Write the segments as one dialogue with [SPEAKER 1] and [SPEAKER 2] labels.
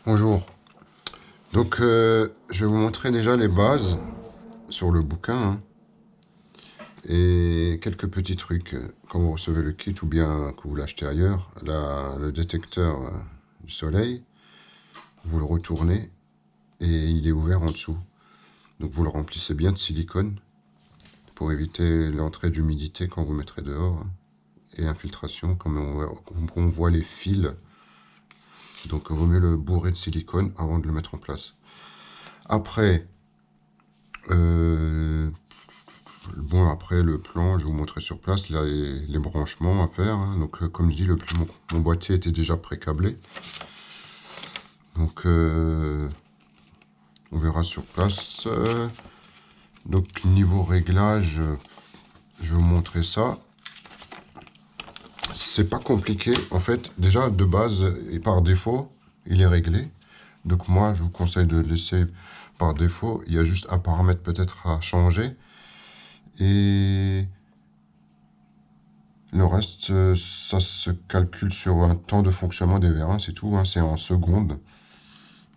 [SPEAKER 1] Bonjour. Donc, je vais vous montrer déjà les bases sur le bouquin, hein, et quelques petits trucs. Quand vous recevez le kit ou bien que vous l'achetez ailleurs, le détecteur du soleil, vous le retournez et il est ouvert en dessous. Donc, vous le remplissez bien de silicone pour éviter l'entrée d'humidité quand vous mettrez dehors, hein, et infiltration, comme on voit les fils. Donc, il vaut mieux le bourrer de silicone avant de le mettre en place. Après, après le plan, je vais vous montrer sur place là, les branchements à faire, hein. Donc comme je dis, mon boîtier était déjà pré-câblé. Donc on verra sur place. Donc niveau réglage, je vais vous montrer ça. C'est pas compliqué. En fait, déjà de base et par défaut, il est réglé. Donc moi, je vous conseille de le laisser par défaut. Il y a juste un paramètre peut-être à changer. Et le reste, ça se calcule sur un temps de fonctionnement des vérins, c'est tout, hein, c'est en secondes.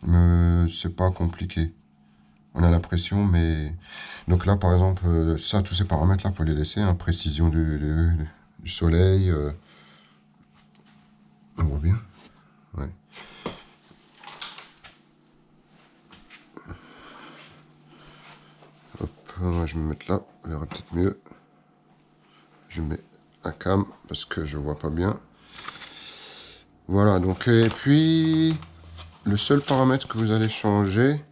[SPEAKER 1] Mais c'est pas compliqué. On a l'impression, mais... Donc là, par exemple, ça, tous ces paramètres-là, il faut les laisser, hein, précision du soleil. On voit bien. Ouais. Hop, je vais me mettre là, on verra peut-être mieux. Je mets un cam parce que je vois pas bien. Voilà, donc, et puis... Le seul paramètre que vous allez changer,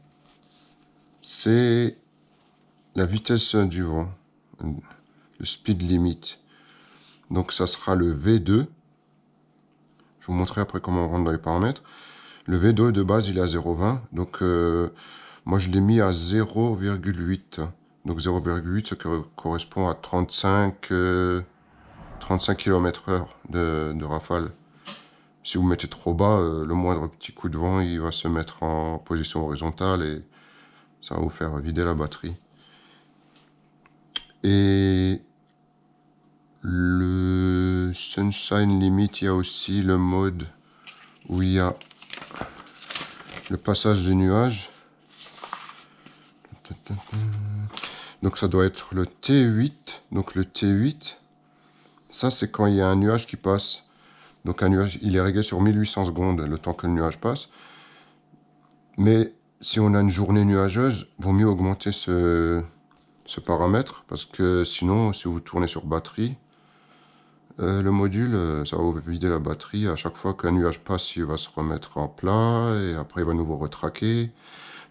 [SPEAKER 1] c'est la vitesse du vent, le speed limit. Donc ça sera le V2. Je vous montrerai après comment on rentre dans les paramètres. Le V2 de base, il est à 0,20. Donc moi, je l'ai mis à 0,8. Donc 0,8, ce qui correspond à 35 km/h de rafale. Si vous mettez trop bas, le moindre petit coup de vent, il va se mettre en position horizontale et ça va vous faire vider la batterie. Et le Sunshine Limit, il y a aussi le mode où il y a le passage des nuages. Donc ça doit être le T8. Donc le T8, ça c'est quand il y a un nuage qui passe. Donc un nuage, il est réglé sur 1800 secondes, le temps que le nuage passe. Mais si on a une journée nuageuse, il vaut mieux augmenter ce paramètre, parce que sinon, si vous tournez sur batterie, le module, ça va vous vider la batterie. À chaque fois qu'un nuage passe, il va se remettre en plat, et après il va nouveau retraquer.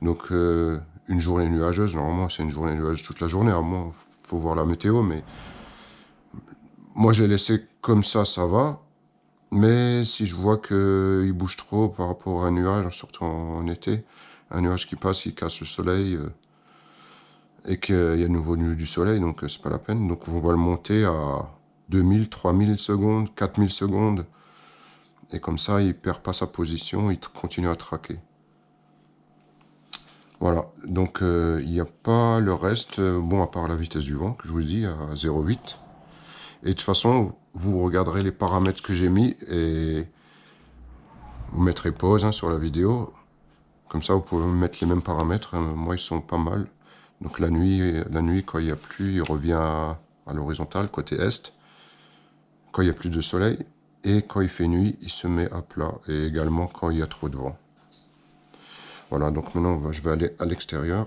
[SPEAKER 1] Donc une journée nuageuse, normalement c'est une journée nuageuse toute la journée, à moins, faut voir la météo, mais moi j'ai laissé comme ça va. Mais si je vois qu'il bouge trop par rapport à un nuage, surtout en été, un nuage qui passe, qui casse le soleil, et qu'il y a de nouveau du soleil, donc c'est pas la peine. Donc on va le monter à 2000, 3000 secondes, 4000 secondes, et comme ça il perd pas sa position, il continue à traquer. Voilà, donc il n'y a pas le reste, bon, à part la vitesse du vent, que je vous dis, à 0,8. Et de toute façon, vous regarderez les paramètres que j'ai mis, et vous mettrez pause, hein, sur la vidéo. Comme ça, vous pouvez mettre les mêmes paramètres. Moi, ils sont pas mal. Donc la nuit, quand il n'y a plus, il revient à l'horizontale, côté est. Quand il n'y a plus de soleil. Et quand il fait nuit, il se met à plat. Et également quand il y a trop de vent. Voilà, donc maintenant, je vais aller à l'extérieur.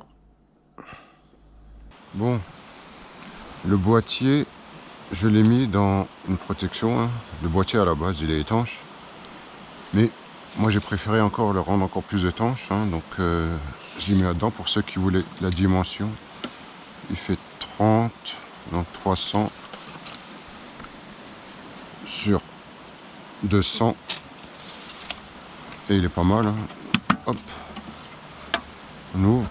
[SPEAKER 1] Bon, le boîtier, je l'ai mis dans une protection, hein. Le boîtier, à la base, il est étanche. Mais moi, j'ai préféré encore le rendre encore plus étanche, hein. Donc, je l'ai mis là-dedans pour ceux qui voulaient la dimension. Il fait 30, donc 300 sur 200. Et il est pas mal, hein. Hop. On ouvre.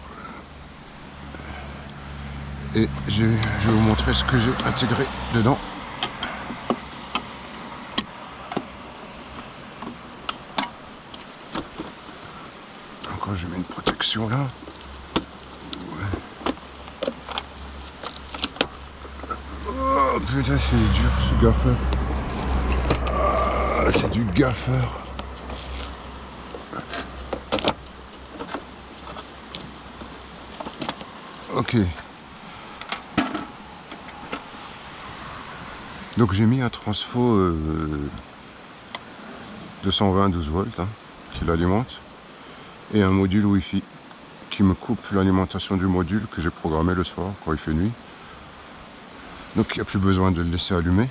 [SPEAKER 1] Et je vais vous montrer ce que j'ai intégré dedans. Encore, je mets une protection là. Oh putain, c'est dur ce gaffeur. Ah, c'est du gaffeur. Ok. Donc j'ai mis un transfo 220 12 volts hein, qui l'alimente et un module Wi-Fi qui me coupe l'alimentation du module que j'ai programmé le soir quand il fait nuit. Donc il n'y a plus besoin de le laisser allumer.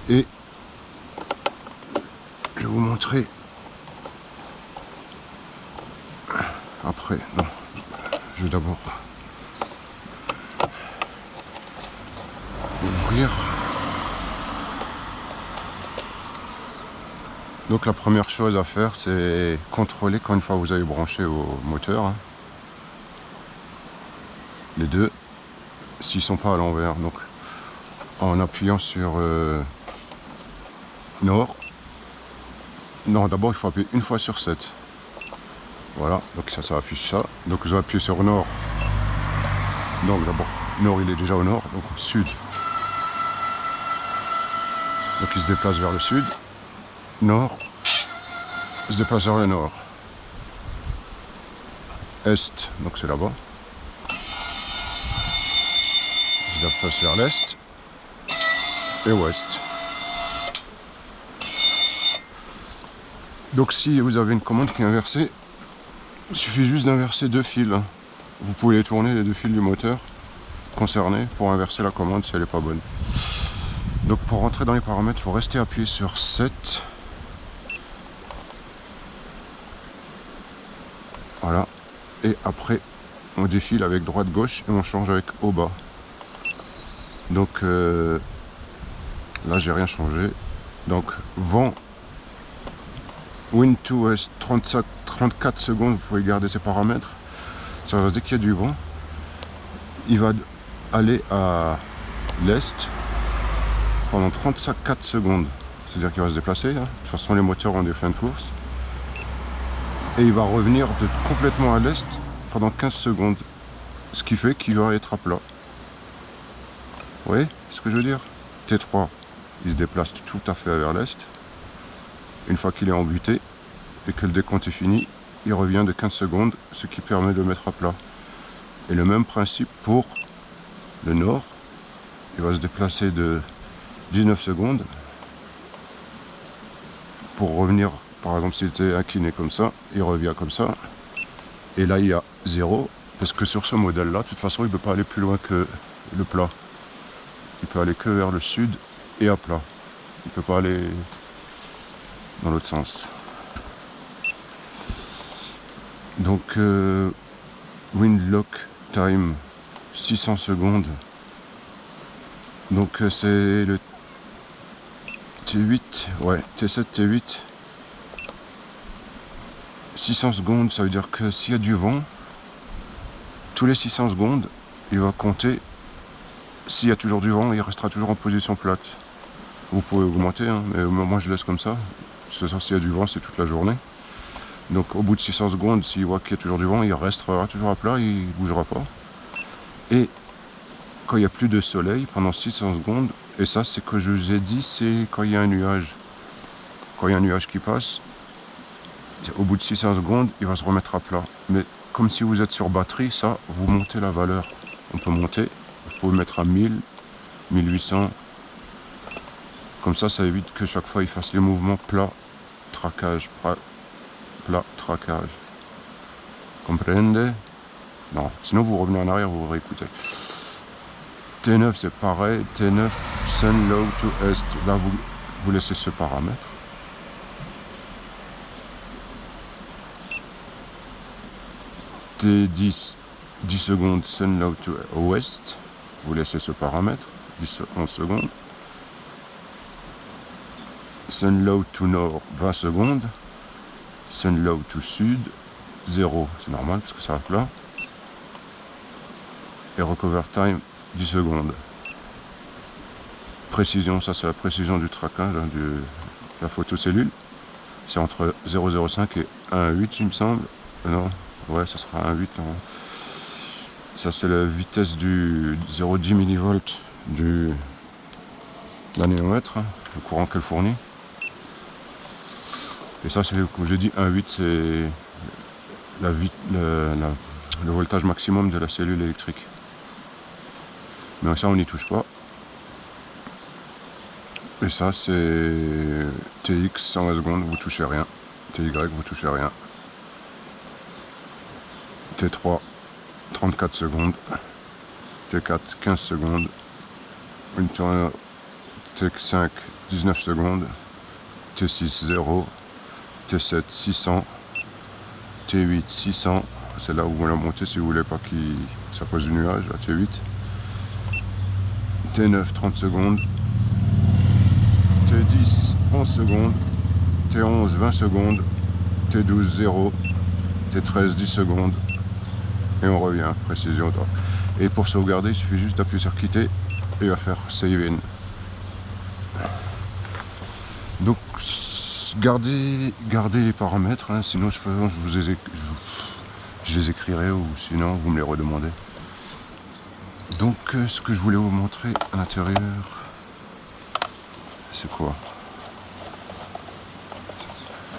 [SPEAKER 1] Et je vais vous montrer après. Non, je vais d'abord ouvrir. Donc la première chose à faire, c'est contrôler quand une fois vous avez branché au moteur, hein, les deux, s'ils sont pas à l'envers. Donc en appuyant sur Nord. Non, d'abord il faut appuyer une fois sur 7. Voilà, donc ça affiche ça. Donc je vais appuyer sur Nord. Donc d'abord, Nord il est déjà au nord, donc Sud. Donc il se déplace vers le sud. Nord, il se déplace vers le nord. Est, donc c'est là-bas. Il se déplace vers l'est. Et ouest. Donc si vous avez une commande qui est inversée, il suffit juste d'inverser deux fils. Vous pouvez tourner les deux fils du moteur concernés pour inverser la commande si elle n'est pas bonne. Donc pour rentrer dans les paramètres, il faut rester appuyé sur 7. Voilà. Et après, on défile avec droite-gauche et on change avec haut-bas. Donc là, j'ai rien changé. Donc vent, wind to west, 34 secondes, vous pouvez garder ces paramètres. Ça veut dire dès qu'il y a du vent, il va aller à l'est pendant 34 secondes. C'est-à-dire qu'il va se déplacer. Hein. De toute façon, les moteurs ont des fins de course. Et il va revenir complètement à l'est pendant 15 secondes. Ce qui fait qu'il va être à plat. Vous voyez ce que je veux dire? T3, il se déplace tout à fait vers l'est. Une fois qu'il est embuté et que le décompte est fini, il revient de 15 secondes, ce qui permet de mettre à plat. Et le même principe pour le nord. Il va se déplacer de 19 secondes pour revenir, par exemple s'il était incliné comme ça, il revient comme ça. Et là il y a 0, parce que sur ce modèle là, de toute façon il ne peut pas aller plus loin que le plat. Il peut aller que vers le sud et à plat. Il ne peut pas aller dans l'autre sens. Donc wind lock time 600 secondes. Donc c'est le T8, ouais, T7, T8. 600 secondes, ça veut dire que s'il y a du vent, tous les 600 secondes, il va compter. S'il y a toujours du vent, il restera toujours en position plate. Vous pouvez augmenter, hein, mais moi je laisse comme ça. S'il y a du vent, c'est toute la journée. Donc au bout de 600 secondes, s'il voit qu'il y a toujours du vent, il restera toujours à plat, il ne bougera pas. Et quand il n'y a plus de soleil, pendant 600 secondes, et ça c'est que je vous ai dit, c'est quand il y a un nuage. Quand il y a un nuage qui passe, au bout de 600 secondes, il va se remettre à plat. Mais comme si vous êtes sur batterie, ça, vous montez la valeur. On peut monter, vous pouvez mettre à 1000, 1800. Comme ça évite que chaque fois il fasse les mouvements plat, traquage, plat, traquage. Comprende? Non, sinon vous revenez en arrière, vous réécoutez. T9 c'est pareil, T9 sun low to est. Là vous laissez ce paramètre. T10 10 secondes sun low to ouest. Vous laissez ce paramètre, 11 secondes. Sun low to nord, 20 secondes. Sun low to sud, 0. C'est normal parce que ça va plat. Et recover time, 10 secondes. Précision, ça c'est la précision du traquage, hein, de la photocellule. C'est entre 0,05 et 1,8 il me semble. Non, ouais, ça sera 1,8. Ça c'est la vitesse du 0,10 millivolts du l'anémomètre, hein, le courant qu'elle fournit. Et ça c'est, comme je dis, 1,8 c'est la le voltage maximum de la cellule électrique. Mais ça, on n'y touche pas. Et ça, c'est TX 120 secondes, vous touchez rien. TY, vous touchez rien. T3, 34 secondes. T4, 15 secondes. T5, 19 secondes. T6, 0. T7, 600. T8, 600. C'est là où vous la montez si vous voulez pas qu'il ça pose du nuage, là, T8. T9, 30 secondes. T10, 11 secondes. T11, 20 secondes. T12, 0. T13, 10 secondes. Et on revient, précision. Et pour sauvegarder, il suffit juste d'appuyer sur quitter et il va faire save in. Donc gardez les paramètres, hein, sinon je les écrirai ou sinon vous me les redemandez. Donc ce que je voulais vous montrer à l'intérieur, c'est quoi? De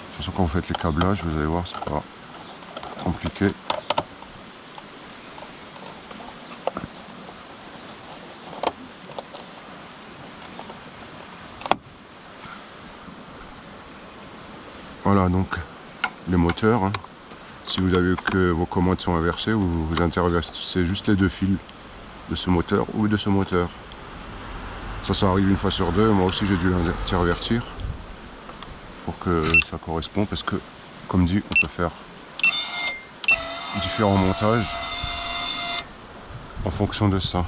[SPEAKER 1] toute façon, quand vous faites les câblages, vous allez voir, c'est pas compliqué. Voilà donc les moteurs, hein. Si vous avez que vos commandes sont inversées, vous interversez juste les deux fils de ce moteur ou de ce moteur. Ça arrive une fois sur deux, moi aussi j'ai dû l'intervertir pour que ça corresponde, parce que comme dit, on peut faire différents montages en fonction de ça.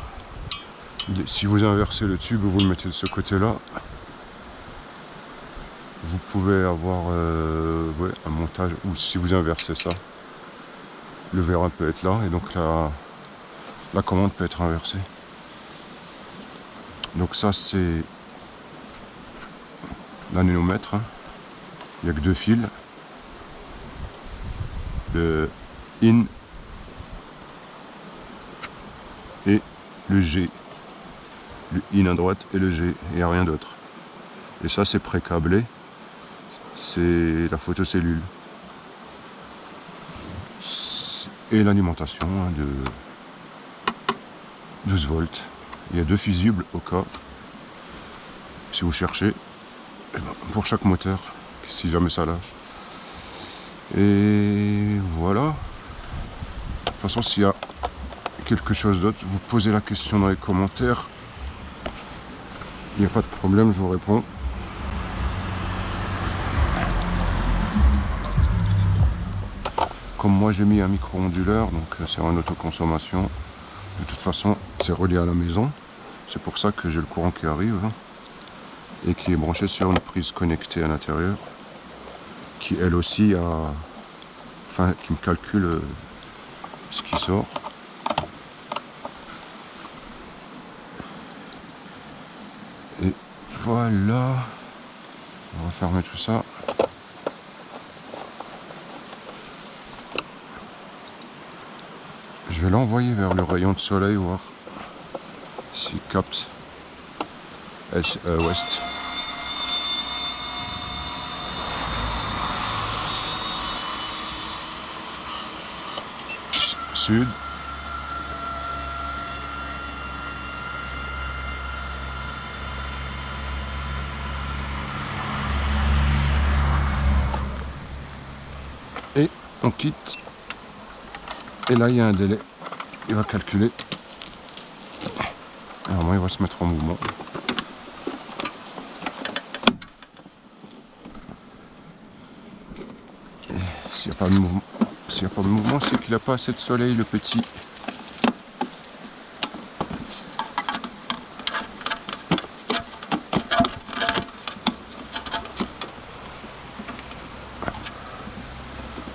[SPEAKER 1] Si vous inversez le tube, vous le mettez de ce côté là, vous pouvez avoir ouais, un montage, ou si vous inversez ça, le vérin peut être là, et donc la commande peut être inversée. Donc ça c'est l'anémomètre, hein. Il n'y a que deux fils, le IN et le G, le IN à droite et le G, il n'y a rien d'autre. Et ça c'est pré-câblé, c'est la photocellule. Et l'alimentation, hein, de 12 volts. Il y a deux fusibles au cas, si vous cherchez, pour chaque moteur, si jamais ça lâche. Et voilà. De toute façon, s'il y a quelque chose d'autre, vous posez la question dans les commentaires. Il n'y a pas de problème, je vous réponds. Comme moi j'ai mis un micro-onduleur, donc c'est en autoconsommation. De toute façon, c'est relié à la maison. C'est pour ça que j'ai le courant qui arrive, hein, et qui est branché sur une prise connectée à l'intérieur, qui elle aussi a, enfin, qui me calcule ce qui sort. Et voilà, on va fermer tout ça. Je vais l'envoyer vers le rayon de soleil, voir s'il capte ouest. Sud. Et on quitte. Et là, il y a un délai. Il va calculer. Alors moi, il va se mettre en mouvement. S'il n'y a pas de mouvement, c'est qu'il n'a pas assez de soleil, le petit.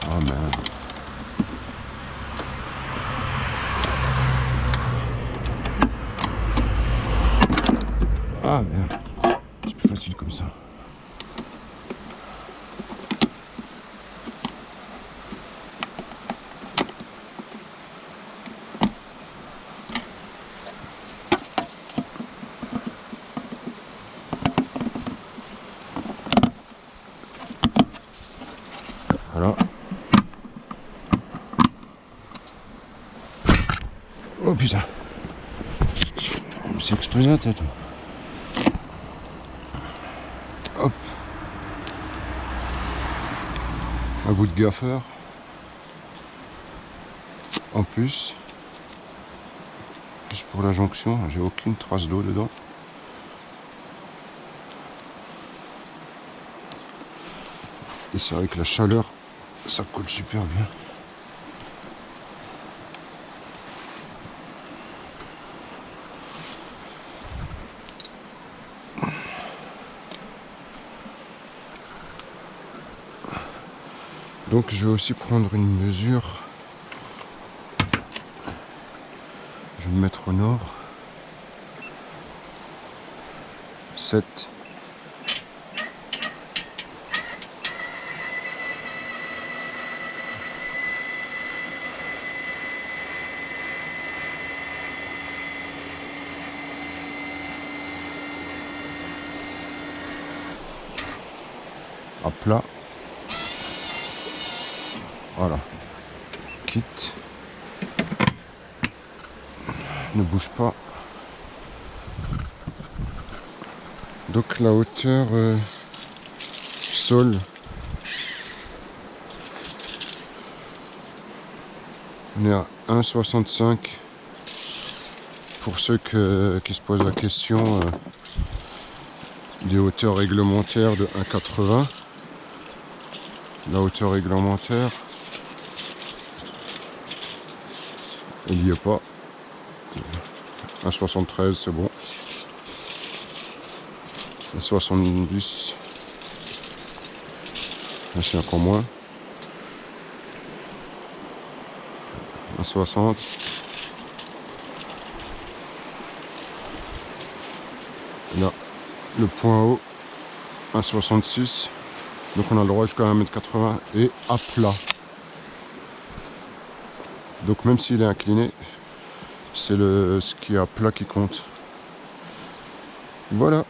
[SPEAKER 1] Oh merde. Ah merde. C'est plus facile comme ça. Voilà. Oh putain. Je me suis explosé la tête. Hop. Un bout de gaffeur. En plus. Juste pour la jonction, j'ai aucune trace d'eau dedans. Et c'est vrai que la chaleur, ça colle super bien. Donc je vais aussi prendre une mesure. Je vais me mettre au nord. 7. À plat. Voilà. Quitte. Ne bouge pas. Donc la hauteur sol. On est à 1,65. Pour ceux qui se posent la question des hauteurs réglementaires de 1,80. La hauteur réglementaire, il n'y est pas. 1,73 c'est bon. 1,70 là c'est encore moins. 1,60. Là, le point haut, 1,66. Donc on a le droit jusqu'à 1,80 m et à plat. Donc même s'il est incliné, c'est ce qui est à plat qui compte. Voilà.